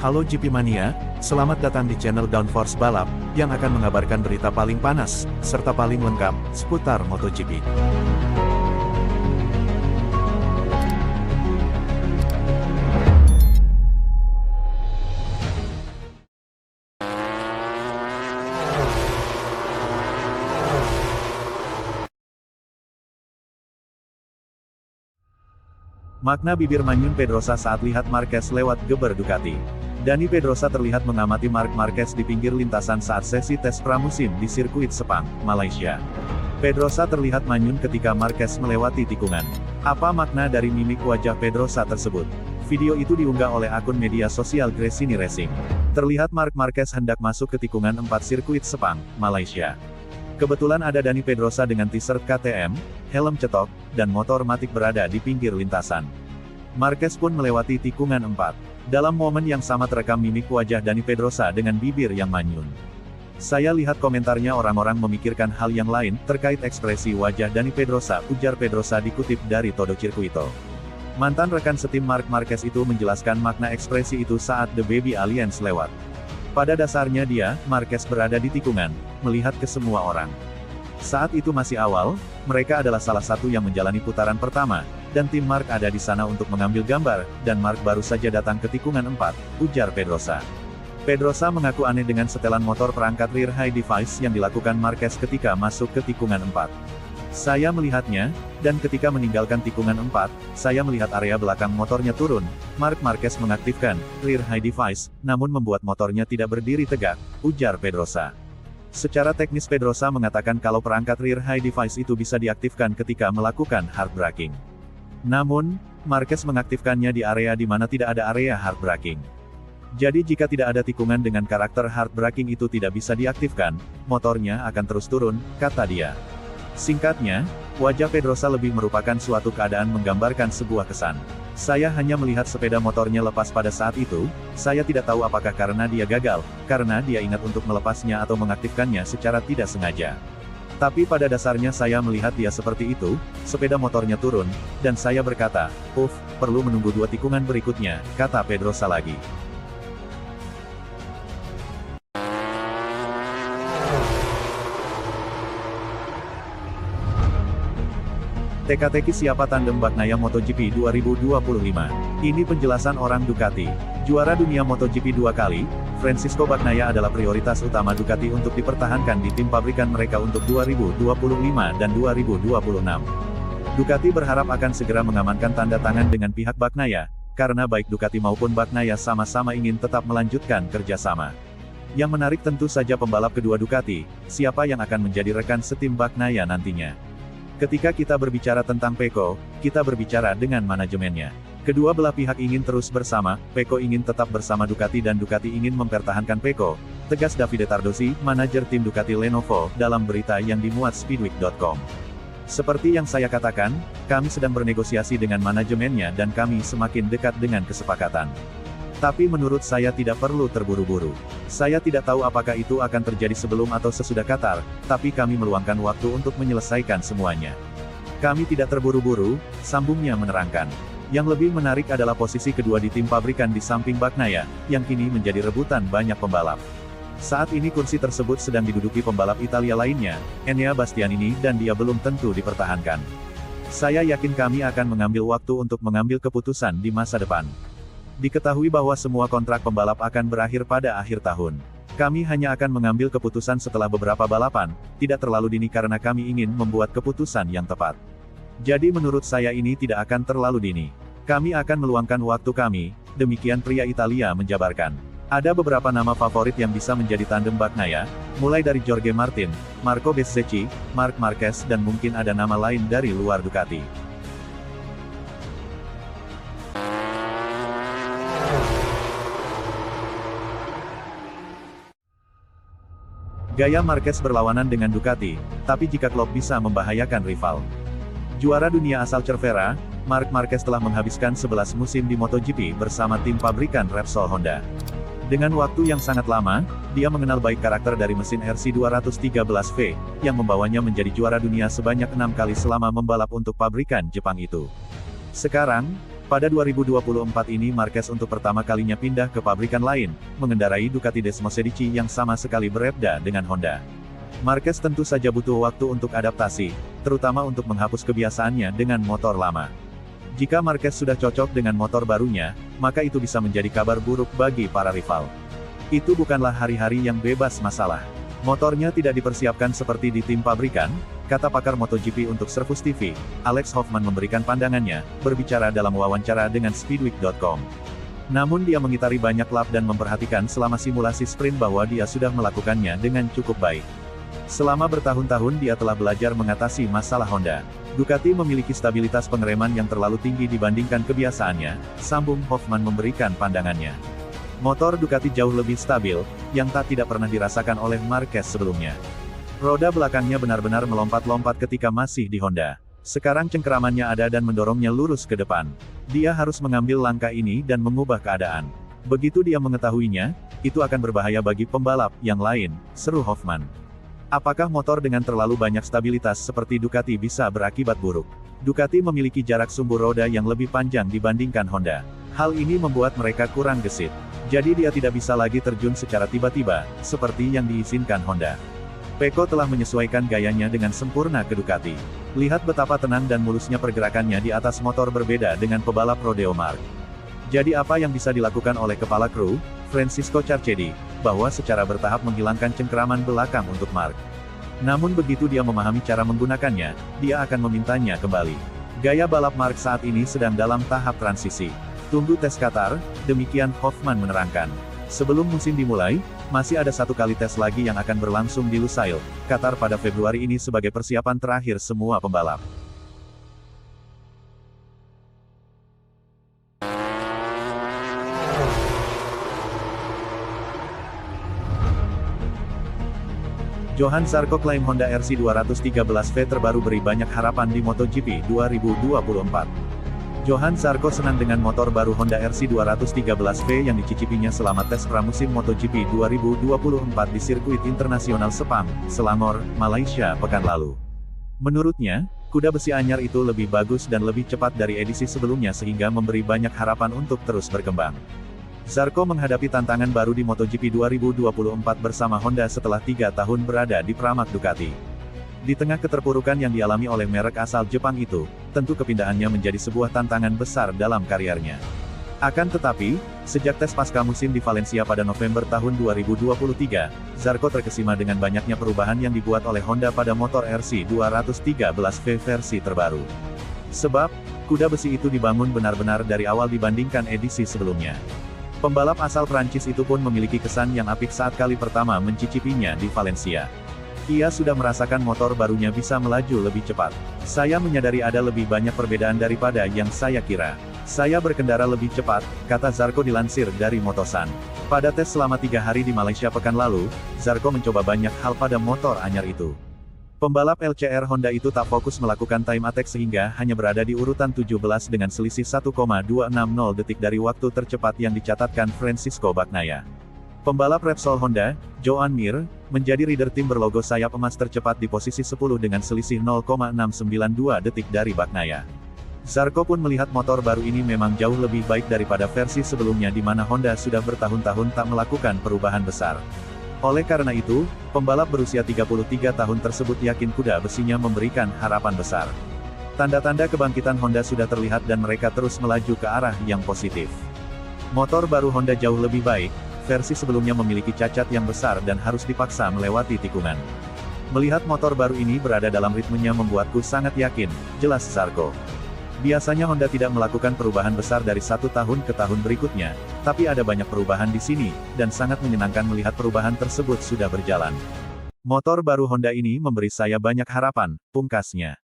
Halo GP Mania, selamat datang di channel Downforce Balap, yang akan mengabarkan berita paling panas, serta paling lengkap, seputar MotoGP. Makna bibir manyun Pedrosa saat lihat Marquez lewat geber Ducati. Dani Pedrosa terlihat mengamati Marc Marquez di pinggir lintasan saat sesi tes pramusim di sirkuit Sepang, Malaysia. Pedrosa terlihat manyun ketika Marquez melewati tikungan. Apa makna dari mimik wajah Pedrosa tersebut? Video itu diunggah oleh akun media sosial Gresini Racing. Terlihat Marc Marquez hendak masuk ke tikungan 4 sirkuit Sepang, Malaysia. Kebetulan ada Dani Pedrosa dengan t-shirt KTM, helm cetok, dan motor matic berada di pinggir lintasan. Marquez pun melewati tikungan 4. Dalam momen yang sama terekam mimik wajah Dani Pedrosa dengan bibir yang manyun. Saya lihat komentarnya orang-orang memikirkan hal yang lain, terkait ekspresi wajah Dani Pedrosa, ujar Pedrosa dikutip dari Todo Circuito. Mantan rekan setim Marc Marquez itu menjelaskan makna ekspresi itu saat The Baby Alliance lewat. Pada dasarnya dia, Marquez berada di tikungan, melihat ke semua orang. Saat itu masih awal, mereka adalah salah satu yang menjalani putaran pertama, dan tim Marc ada di sana untuk mengambil gambar, dan Marc baru saja datang ke tikungan 4, ujar Pedrosa. Pedrosa mengaku aneh dengan setelan motor perangkat rear high device yang dilakukan Marquez ketika masuk ke tikungan 4. Saya melihatnya, dan ketika meninggalkan tikungan 4, saya melihat area belakang motornya turun. Marc Marquez mengaktifkan rear high device, namun membuat motornya tidak berdiri tegak, ujar Pedrosa. Secara teknis Pedrosa mengatakan kalau perangkat rear high device itu bisa diaktifkan ketika melakukan hard braking. Namun, Marquez mengaktifkannya di area di mana tidak ada area hard braking. Jadi jika tidak ada tikungan dengan karakter hard braking itu tidak bisa diaktifkan, motornya akan terus turun, kata dia. Singkatnya, wajah Pedrosa lebih merupakan suatu keadaan menggambarkan sebuah kesan. Saya hanya melihat sepeda motornya lepas pada saat itu, saya tidak tahu apakah karena dia gagal, karena dia ingat untuk melepasnya atau mengaktifkannya secara tidak sengaja. Tapi pada dasarnya saya melihat dia seperti itu, sepeda motornya turun, dan saya berkata, perlu menunggu 2 tikungan berikutnya, kata Pedrosa lagi. Teka-teki siapa tandem Bagnaia MotoGP 2025. Ini penjelasan orang Ducati. Juara dunia MotoGP 2 kali, Francisco Bagnaia adalah prioritas utama Ducati untuk dipertahankan di tim pabrikan mereka untuk 2025 dan 2026. Ducati berharap akan segera mengamankan tanda tangan dengan pihak Bagnaia, karena baik Ducati maupun Bagnaia sama-sama ingin tetap melanjutkan kerjasama. Yang menarik tentu saja pembalap kedua Ducati, siapa yang akan menjadi rekan setim Bagnaia nantinya. Ketika kita berbicara tentang Pecco, kita berbicara dengan manajemennya. Kedua belah pihak ingin terus bersama, Pecco ingin tetap bersama Ducati dan Ducati ingin mempertahankan Pecco, tegas Davide Tardosi, manajer tim Ducati Lenovo, dalam berita yang dimuat Speedweek.com. Seperti yang saya katakan, kami sedang bernegosiasi dengan manajemennya dan kami semakin dekat dengan kesepakatan. Tapi menurut saya tidak perlu terburu-buru. Saya tidak tahu apakah itu akan terjadi sebelum atau sesudah Qatar, tapi kami meluangkan waktu untuk menyelesaikan semuanya. Kami tidak terburu-buru, sambungnya menerangkan. Yang lebih menarik adalah posisi kedua di tim pabrikan di samping Bagnaia, yang kini menjadi rebutan banyak pembalap. Saat ini kursi tersebut sedang diduduki pembalap Italia lainnya, Enea Bastianini, dan dia belum tentu dipertahankan. Saya yakin kami akan mengambil waktu untuk mengambil keputusan di masa depan. Diketahui bahwa semua kontrak pembalap akan berakhir pada akhir tahun. Kami hanya akan mengambil keputusan setelah beberapa balapan, tidak terlalu dini karena kami ingin membuat keputusan yang tepat. Jadi menurut saya ini tidak akan terlalu dini. Kami akan meluangkan waktu kami, demikian pria Italia menjabarkan. Ada beberapa nama favorit yang bisa menjadi tandem Bagnaia, mulai dari Jorge Martin, Marco Bezzecchi, Marc Marquez dan mungkin ada nama lain dari luar Ducati. Gaya Marquez berlawanan dengan Ducati, tapi jika klub bisa membahayakan rival. Juara dunia asal Cervera, Marc Marquez telah menghabiskan 11 musim di MotoGP bersama tim pabrikan Repsol Honda. Dengan waktu yang sangat lama, dia mengenal baik karakter dari mesin RC213V, yang membawanya menjadi juara dunia sebanyak 6 kali selama membalap untuk pabrikan Jepang itu. Sekarang, Pada 2024 ini Marquez untuk pertama kalinya pindah ke pabrikan lain, mengendarai Ducati Desmosedici yang sama sekali berbeda dengan Honda. Marquez tentu saja butuh waktu untuk adaptasi, terutama untuk menghapus kebiasaannya dengan motor lama. Jika Marquez sudah cocok dengan motor barunya, maka itu bisa menjadi kabar buruk bagi para rival. Itu bukanlah hari-hari yang bebas masalah. Motornya tidak dipersiapkan seperti di tim pabrikan, kata pakar MotoGP untuk Servus TV, Alex Hoffman memberikan pandangannya, berbicara dalam wawancara dengan Speedweek.com. Namun dia mengitari banyak lap dan memperhatikan selama simulasi sprint bahwa dia sudah melakukannya dengan cukup baik. Selama bertahun-tahun dia telah belajar mengatasi masalah Honda. Ducati memiliki stabilitas pengereman yang terlalu tinggi dibandingkan kebiasaannya, sambung Hoffman memberikan pandangannya. Motor Ducati jauh lebih stabil, yang tidak pernah dirasakan oleh Marquez sebelumnya. Roda belakangnya benar-benar melompat-lompat ketika masih di Honda. Sekarang cengkeramannya ada dan mendorongnya lurus ke depan. Dia harus mengambil langkah ini dan mengubah keadaan. Begitu dia mengetahuinya, itu akan berbahaya bagi pembalap yang lain, seru Hoffman. Apakah motor dengan terlalu banyak stabilitas seperti Ducati bisa berakibat buruk? Ducati memiliki jarak sumbu roda yang lebih panjang dibandingkan Honda. Hal ini membuat mereka kurang gesit. Jadi dia tidak bisa lagi terjun secara tiba-tiba, seperti yang diizinkan Honda. Pecco telah menyesuaikan gayanya dengan sempurna ke Ducati. Lihat betapa tenang dan mulusnya pergerakannya di atas motor berbeda dengan pebalap Rodeo Marc. Jadi apa yang bisa dilakukan oleh kepala kru, Francisco Carchedi, bahwa secara bertahap menghilangkan cengkeraman belakang untuk Marc. Namun begitu dia memahami cara menggunakannya, dia akan memintanya kembali. Gaya balap Marc saat ini sedang dalam tahap transisi. Tunggu tes Qatar, demikian Hoffman menerangkan. Sebelum musim dimulai, masih ada satu kali tes lagi yang akan berlangsung di Lusail, Qatar pada Februari ini sebagai persiapan terakhir semua pembalap. Johann Zarco klaim Honda RC213V terbaru beri banyak harapan di MotoGP 2024. Johann Zarco senang dengan motor baru Honda RC213V yang dicicipinya selama tes pramusim MotoGP 2024 di sirkuit internasional Sepang, Selangor, Malaysia pekan lalu. Menurutnya, kuda besi anyar itu lebih bagus dan lebih cepat dari edisi sebelumnya sehingga memberi banyak harapan untuk terus berkembang. Zarco menghadapi tantangan baru di MotoGP 2024 bersama Honda setelah 3 tahun berada di Pramac Ducati. Di tengah keterpurukan yang dialami oleh merek asal Jepang itu, tentu kepindahannya menjadi sebuah tantangan besar dalam kariernya. Akan tetapi, sejak tes pasca musim di Valencia pada November tahun 2023, Zarco terkesima dengan banyaknya perubahan yang dibuat oleh Honda pada motor RC213V versi terbaru. Sebab, kuda besi itu dibangun benar-benar dari awal dibandingkan edisi sebelumnya. Pembalap asal Prancis itu pun memiliki kesan yang apik saat kali pertama mencicipinya di Valencia. Ia sudah merasakan motor barunya bisa melaju lebih cepat. Saya menyadari ada lebih banyak perbedaan daripada yang saya kira. Saya berkendara lebih cepat, kata Zarco dilansir dari Motosan. Pada tes selama 3 hari di Malaysia pekan lalu, Zarco mencoba banyak hal pada motor anyar itu. Pembalap LCR Honda itu tak fokus melakukan time attack sehingga hanya berada di urutan 17 dengan selisih 1,260 detik dari waktu tercepat yang dicatatkan Francisco Bagnaia. Pembalap Repsol Honda, Joan Mir, menjadi rider tim berlogo sayap emas tercepat di posisi 10 dengan selisih 0,692 detik dari Bagnaia. Zarco pun melihat motor baru ini memang jauh lebih baik daripada versi sebelumnya di mana Honda sudah bertahun-tahun tak melakukan perubahan besar. Oleh karena itu, pembalap berusia 33 tahun tersebut yakin kuda besinya memberikan harapan besar. Tanda-tanda kebangkitan Honda sudah terlihat dan mereka terus melaju ke arah yang positif. Motor baru Honda jauh lebih baik. Versi sebelumnya memiliki cacat yang besar dan harus dipaksa melewati tikungan. Melihat motor baru ini berada dalam ritmenya membuatku sangat yakin, jelas Zarco. Biasanya Honda tidak melakukan perubahan besar dari 1 tahun ke tahun berikutnya, tapi ada banyak perubahan di sini, dan sangat menyenangkan melihat perubahan tersebut sudah berjalan. Motor baru Honda ini memberi saya banyak harapan, pungkasnya.